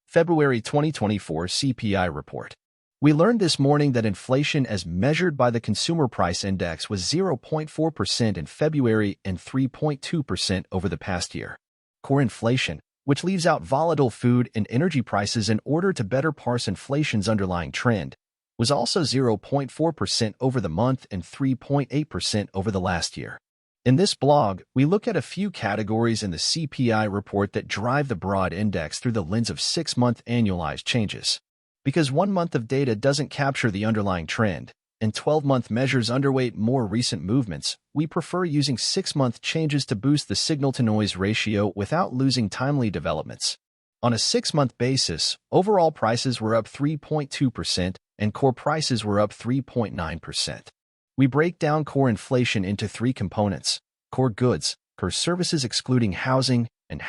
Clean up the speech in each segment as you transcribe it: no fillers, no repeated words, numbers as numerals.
February 2024 CPI Report. We learned this morning that inflation as measured by the Consumer Price Index was 0.4% in February and 3.2% over the past year. Core inflation, which leaves out volatile food and energy prices in order to better parse inflation's underlying trend, was also 0.4% over the month and 3.8% over the last year. In this blog, we look at a few categories in the CPI report that drive the broad index through the lens of 6-month annualized changes. Because 1 month of data doesn't capture the underlying trend, and 12-month measures underweight more recent movements, we prefer using 6-month changes to boost the signal-to-noise ratio without losing timely developments. On a 6-month basis, overall prices were up 3.2% and core prices were up 3.9%. We break down core inflation into 3 components: core goods, core services excluding housing, and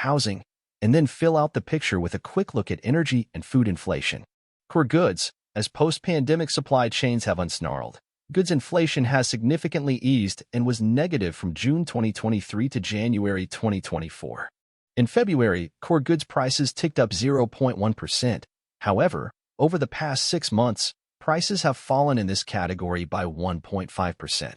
then fill out the picture with a quick look at energy and food inflation. Core goods, as post-pandemic supply chains have unsnarled, goods inflation has significantly eased and was negative from June 2023 to January 2024. In February, core goods prices ticked up 0.1%. However, over the past 6 months, prices have fallen in this category by 1.5%.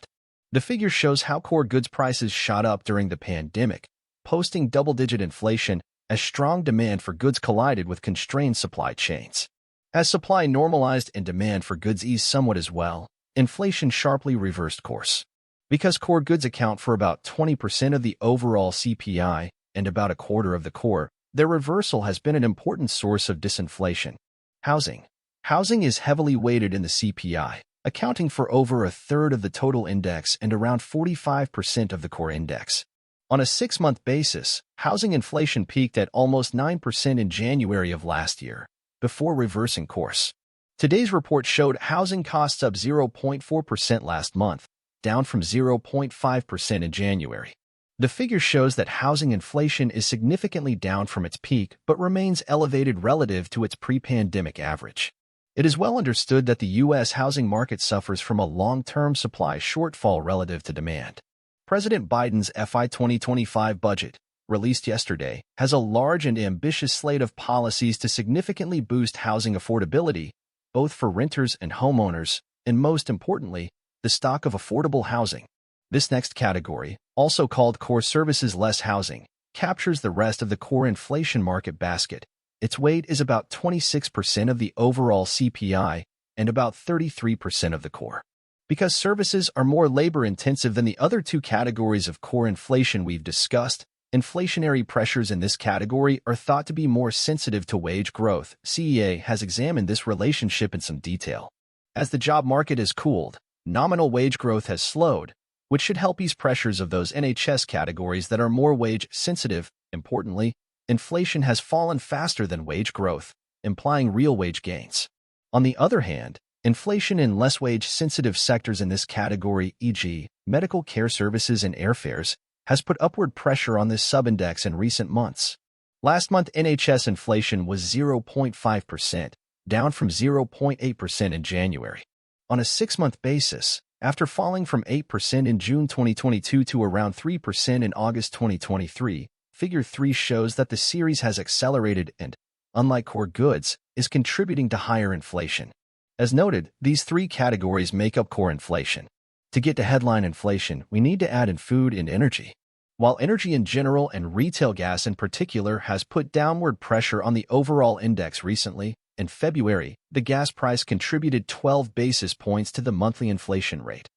The figure shows how core goods prices shot up during the pandemic, posting double-digit inflation as strong demand for goods collided with constrained supply chains. As supply normalized and demand for goods eased somewhat as well, inflation sharply reversed course. Because core goods account for about 20% of the overall CPI and about a quarter of the core, their reversal has been an important source of disinflation. Housing is heavily weighted in the CPI, accounting for over a third of the total index and around 45% of the core index. On a 6-month basis, housing inflation peaked at almost 9% in January of last year, before reversing course. Today's report showed housing costs up 0.4% last month, down from 0.5% in January. The figure shows that housing inflation is significantly down from its peak but remains elevated relative to its pre-pandemic average. It is well understood that the U.S. housing market suffers from a long-term supply shortfall relative to demand. President Biden's FY 2025 budget, released yesterday, has a large and ambitious slate of policies to significantly boost housing affordability, both for renters and homeowners, and most importantly, the stock of affordable housing. This next category, also called core services less housing, captures the rest of the core inflation market basket. Its weight is about 26% of the overall CPI and about 33% of the core. Because services are more labor-intensive than the other 2 categories of core inflation we've discussed, inflationary pressures in this category are thought to be more sensitive to wage growth. CEA has examined this relationship in some detail. As the job market has cooled, nominal wage growth has slowed, which should help ease pressures of those NHS categories that are more wage-sensitive. Importantly, inflation has fallen faster than wage growth, implying real wage gains. On the other hand, inflation in less wage-sensitive sectors in this category, e.g., medical care services and airfares, has put upward pressure on this subindex in recent months. Last month, NHS inflation was 0.5%, down from 0.8% in January. On a 6-month basis, after falling from 8% in June 2022 to around 3% in August 2023, Figure 3 shows that the series has accelerated and, unlike core goods, is contributing to higher inflation. As noted, these 3 categories make up core inflation. To get to headline inflation, we need to add in food and energy. While energy in general and retail gas in particular has put downward pressure on the overall index recently, in February, the gas price contributed 12 basis points to the monthly inflation rate.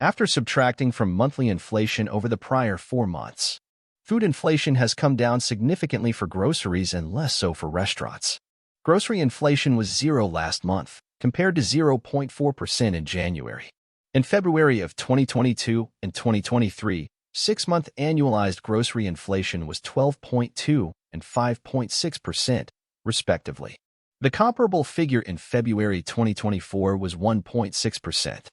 After subtracting from monthly inflation over the prior 4 months, food inflation has come down significantly for groceries and less so for restaurants. Grocery inflation was 0 last month, compared to 0.4% in January. In February of 2022 and 2023, 6-month annualized grocery inflation was 12.2% and 5.6%, respectively. The comparable figure in February 2024 was 1.6%.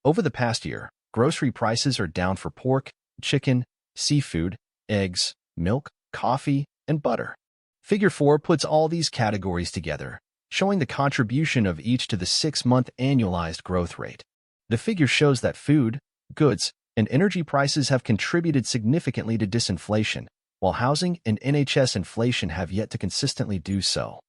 Over the past year, grocery prices are down for pork, chicken, seafood, eggs, milk, coffee, and butter. Figure 4 puts all these categories together, showing the contribution of each to the 6-month annualized growth rate. The figure shows that food, goods, and energy prices have contributed significantly to disinflation, while housing and NHS inflation have yet to consistently do so.